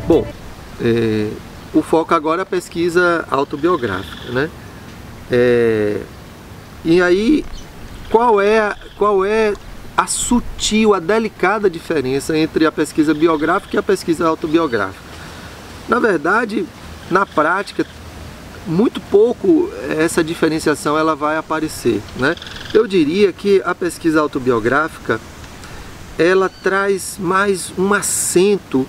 Bom, o foco agora é a pesquisa autobiográfica, né? E aí, qual é a sutil, a delicada diferença entre a pesquisa biográfica e a pesquisa autobiográfica? Na verdade, na prática, muito pouco essa diferenciação ela vai aparecer, né? Eu diria que a pesquisa autobiográfica ela traz mais um acento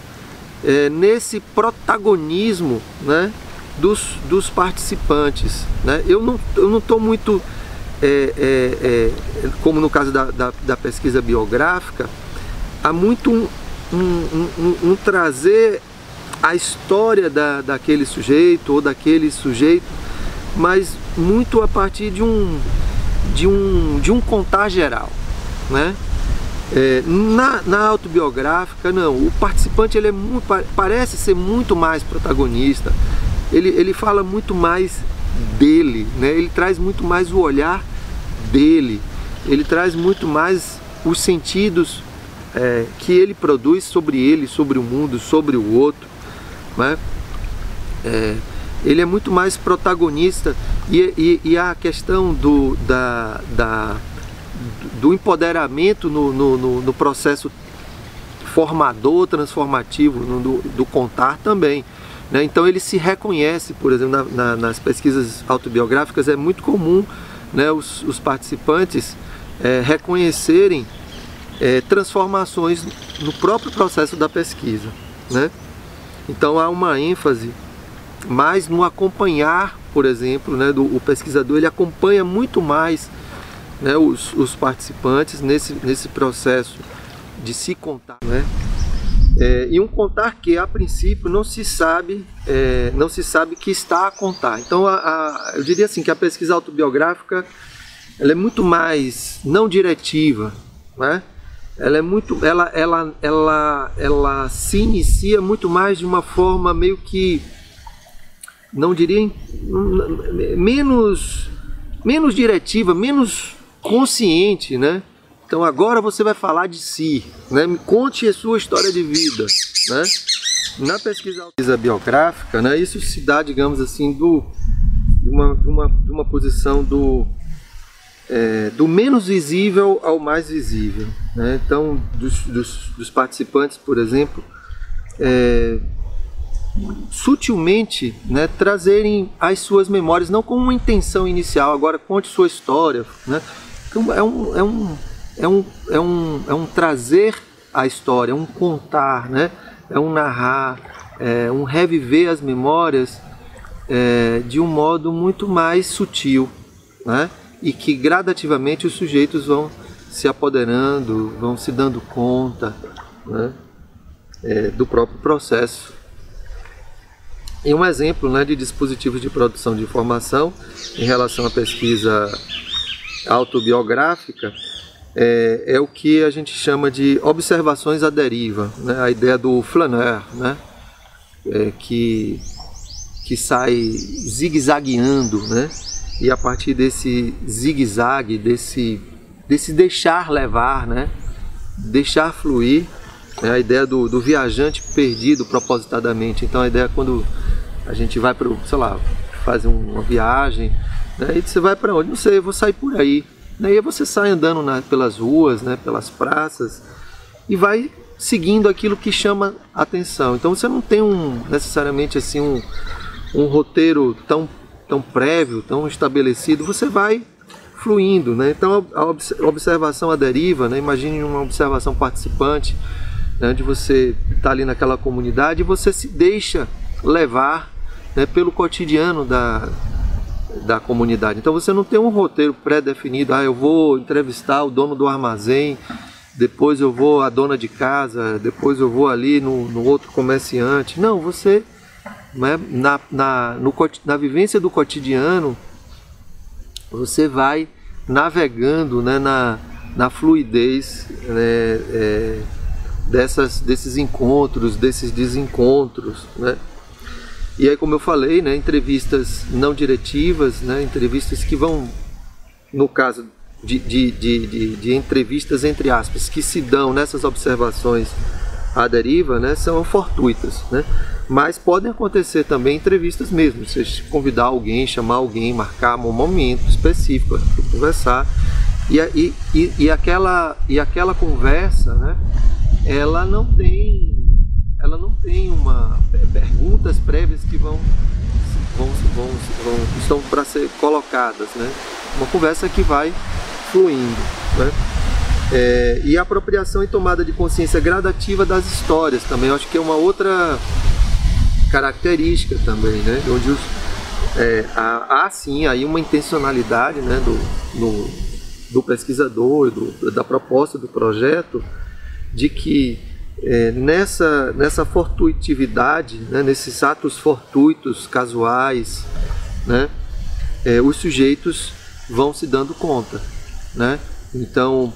nesse protagonismo, né, dos participantes, né? Eu não estou muito, como no caso da pesquisa biográfica, há muito um trazer a história daquele sujeito ou daquele sujeito, mas muito a partir de um contar geral, né? Na autobiográfica, não, o participante ele parece ser muito mais protagonista, ele fala muito mais dele, né? Ele traz muito mais o olhar dele, ele traz muito mais os sentidos que ele produz sobre ele, sobre o mundo, sobre o outro, né? Ele é muito mais protagonista e a questão do empoderamento no processo formador, transformativo do contar também, né? Então ele se reconhece, por exemplo, nas pesquisas autobiográficas é muito comum, né, os participantes reconhecerem transformações no próprio processo da pesquisa, né? Então há uma ênfase mais no acompanhar, por exemplo, né, o pesquisador ele acompanha muito mais, né, os participantes nesse processo de se contar, né? E um contar que a princípio não se sabe que está a contar. Então eu diria assim que a pesquisa autobiográfica ela é muito mais não diretiva, né? Ela se inicia muito mais de uma forma meio que, não diria, menos diretiva, menos consciente, né? Então agora você vai falar de si, né? Me conte a sua história de vida, né? Na pesquisa biográfica, né, isso se dá, digamos assim, de uma posição do menos visível ao mais visível, né? Então dos participantes, por exemplo, sutilmente, né, trazerem as suas memórias, não com uma intenção inicial, agora conte sua história, né? Então é um trazer a história, um contar, né? É um narrar, um reviver as memórias de um modo muito mais sutil, né? E que gradativamente os sujeitos vão se apoderando, vão se dando conta, né, do próprio processo. E um exemplo, né, de dispositivos de produção de informação em relação à pesquisa autobiográfica é o que a gente chama de observações à deriva, né, a ideia do flaneur, né, que sai zigue-zagueando, né, e a partir desse zigue-zague, desse deixar levar, né, deixar fluir, é a ideia do viajante perdido propositadamente. Então a ideia é quando a gente vai para, sei lá, fazer uma viagem, né, e você vai para onde? Não sei, eu vou sair por aí. E aí você sai andando pelas ruas, né, pelas praças, e vai seguindo aquilo que chama a atenção. Então você não tem necessariamente assim um roteiro tão prévio, tão estabelecido, você vai fluindo, né? Então a observação à deriva, né? Imagine uma observação participante, né, onde você está ali naquela comunidade e você se deixa levar, né, pelo cotidiano da comunidade. Então você não tem um roteiro pré-definido, eu vou entrevistar o dono do armazém, depois eu vou a dona de casa, depois eu vou ali no outro comerciante. Não, você, né, na vivência do cotidiano, você vai navegando, né, na fluidez, né, desses encontros, desses desencontros, né? E aí, como eu falei, né, entrevistas não diretivas, né, entrevistas que vão, no caso de entrevistas entre aspas, que se dão nessas observações à deriva, né, são fortuitas, né? Mas podem acontecer também entrevistas mesmo, você convidar alguém, chamar alguém, marcar um momento específico para conversar, e aquela conversa, né, ela não tem uma perguntas prévias que estão para ser colocadas, né? Uma conversa que vai fluindo, né? E a apropriação e tomada de consciência gradativa das histórias também, eu acho que é uma outra característica também, né? Onde há sim aí uma intencionalidade, né, do pesquisador, da proposta do projeto, de que nessa fortuitividade, né, nesses atos fortuitos, casuais, né, os sujeitos vão se dando conta, né? Então,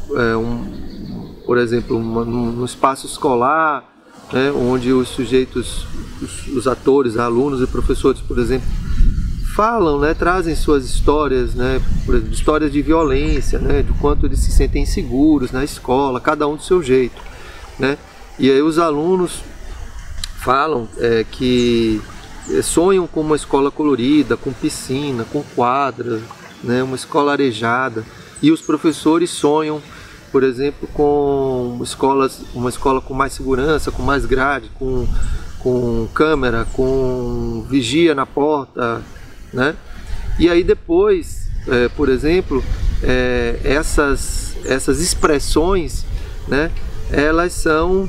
por exemplo, no espaço escolar, né, onde os sujeitos, os atores, alunos e professores, por exemplo, falam, né, trazem suas histórias, né, por exemplo, histórias de violência, né, de quanto eles se sentem inseguros na escola, cada um do seu jeito, né? E aí os alunos falam que sonham com uma escola colorida, com piscina, com quadra, né, uma escola arejada. E os professores sonham, por exemplo, com uma escola com mais segurança, com mais grade, com câmera, com vigia na porta, né? E aí depois, por exemplo, essas expressões, né, elas são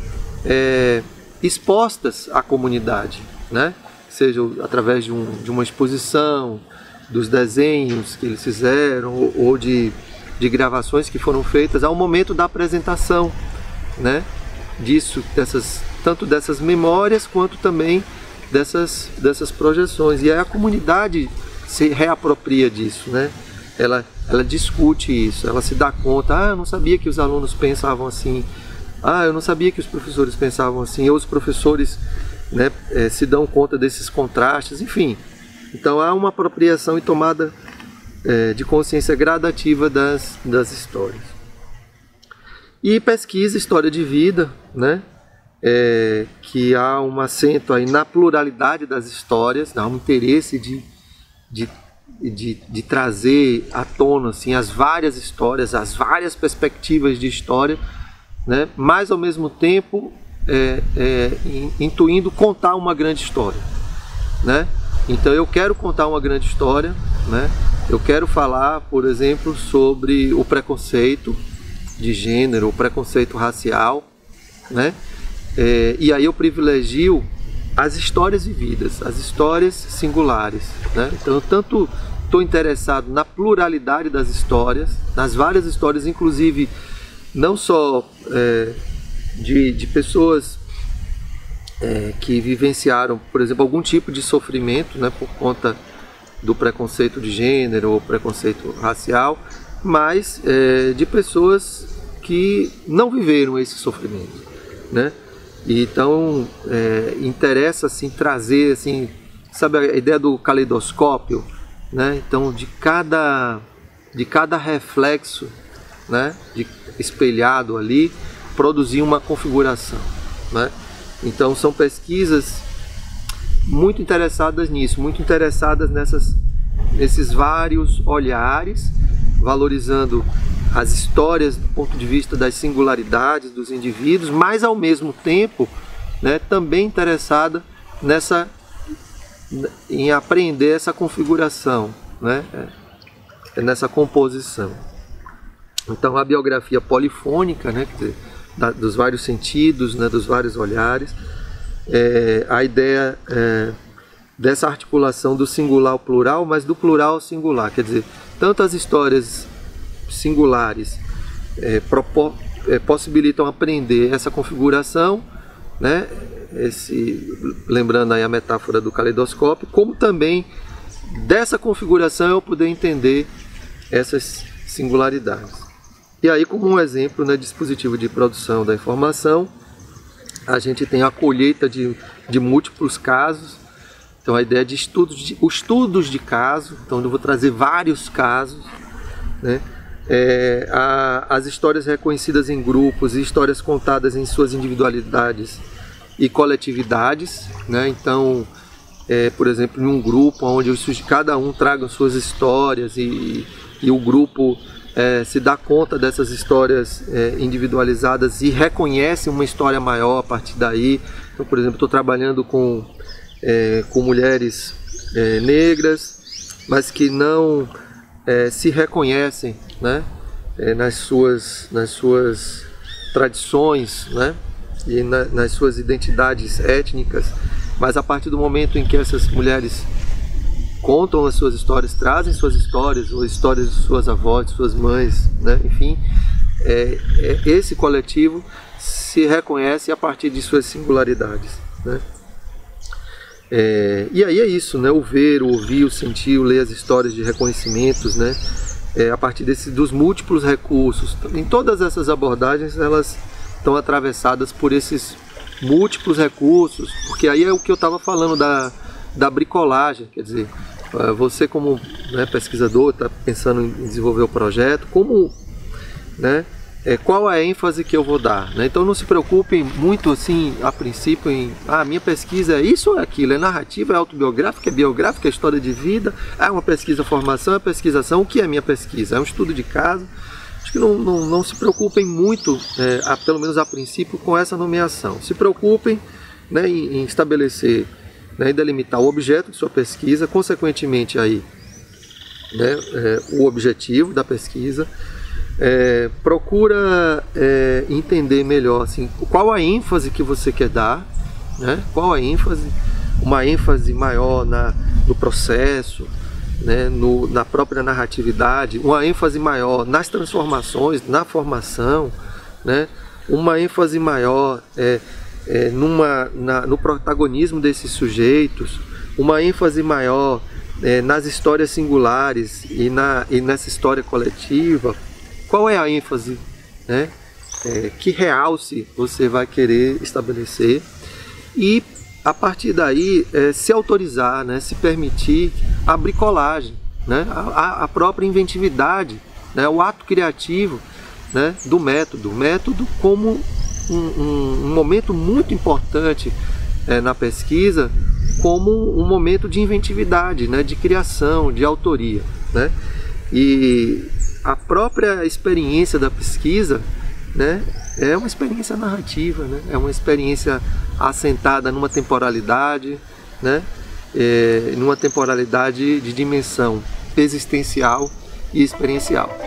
expostas à comunidade, né? Seja através de uma exposição, dos desenhos que eles fizeram, ou de gravações que foram feitas ao momento da apresentação, né? Tanto dessas memórias quanto também dessas projeções. E aí a comunidade se reapropria disso, né? Ela discute isso, ela se dá conta, eu não sabia que os alunos pensavam assim, eu não sabia que os professores pensavam assim, ou os professores, né, se dão conta desses contrastes, enfim. Então há uma apropriação e tomada de consciência gradativa das histórias. E pesquisa, história de vida, né, que há um acento aí na pluralidade das histórias, há um interesse de trazer à tona assim, as várias histórias, as várias perspectivas de história, né, mas ao mesmo tempo intuindo contar uma grande história, né? Então eu quero contar uma grande história, né? Eu quero falar, por exemplo, sobre o preconceito de gênero, o preconceito racial, né? E aí eu privilegio as histórias vividas, as histórias singulares, né? Então eu tanto estou interessado na pluralidade das histórias, nas várias histórias, inclusive não só de pessoas que vivenciaram, por exemplo, algum tipo de sofrimento, né, por conta do preconceito de gênero ou preconceito racial, mas de pessoas que não viveram esse sofrimento, né? E então interessa assim trazer assim, sabe a ideia do caleidoscópio, né? Então de cada reflexo, né, espelhado ali, produzir uma configuração, né? Então são pesquisas muito interessadas nisso, muito interessadas nesses vários olhares, valorizando as histórias do ponto de vista das singularidades dos indivíduos, mas ao mesmo tempo, né, também interessada em aprender essa configuração, né, nessa composição. Então a biografia polifônica, né, quer dizer, dos vários sentidos, né, dos vários olhares, a ideia dessa articulação do singular ao plural, mas do plural ao singular, quer dizer, tanto as histórias singulares possibilitam aprender essa configuração, né, lembrando aí a metáfora do caleidoscópio, como também dessa configuração eu poder entender essas singularidades. E aí, como um exemplo, né, dispositivo de produção da informação, a gente tem a colheita de múltiplos casos. Então a ideia de estudos de caso, então eu vou trazer vários casos, né, as histórias reconhecidas em grupos e histórias contadas em suas individualidades e coletividades, né? Então, por exemplo, em um grupo onde cada um traga suas histórias e o grupo se dá conta dessas histórias individualizadas e reconhece uma história maior a partir daí. Então, por exemplo, estou trabalhando com mulheres negras, mas que não se reconhecem, né? Nas suas tradições, né? E nas suas identidades étnicas, mas a partir do momento em que essas mulheres contam as suas histórias, trazem suas histórias, ou histórias de suas avós, de suas mães, né? Enfim, esse coletivo se reconhece a partir de suas singularidades, né? E aí é isso, né? O ver, o ouvir, o sentir, o ler as histórias de reconhecimentos, né? A partir dos múltiplos recursos. Em todas essas abordagens, elas estão atravessadas por esses múltiplos recursos, porque aí é o que eu estava falando da bricolagem, quer dizer, você como, né, pesquisador está pensando em desenvolver o projeto, como, né, qual a ênfase que eu vou dar, né? Então não se preocupem muito assim a princípio em minha pesquisa é isso ou é aquilo, é narrativa, é autobiográfica, é biográfica, é história de vida, é uma pesquisa formação, é pesquisação. O que é minha pesquisa? É um estudo de caso. Acho que não se preocupem muito, pelo menos a princípio, com essa nomeação. Se preocupem, né, em estabelecer, né, e delimitar o objeto de sua pesquisa, consequentemente aí, né, o objetivo da pesquisa. Procura entender melhor assim, qual a ênfase que você quer dar, né? Qual a ênfase, uma ênfase maior no processo, né? Na própria narratividade, uma ênfase maior nas transformações, na formação, né? Uma ênfase maior no protagonismo desses sujeitos, uma ênfase maior nas histórias singulares e nessa história coletiva. Qual é a ênfase, né? Que realce você vai querer estabelecer e a partir daí se autorizar, né? Se permitir a bricolagem, né? A própria inventividade, né? O ato criativo, né? Do método. O método como um momento muito importante na pesquisa, como um momento de inventividade, né? De criação, de autoria, né? E a própria experiência da pesquisa, né, é uma experiência narrativa, né, é uma experiência assentada numa temporalidade, né, numa temporalidade de dimensão existencial e experiencial.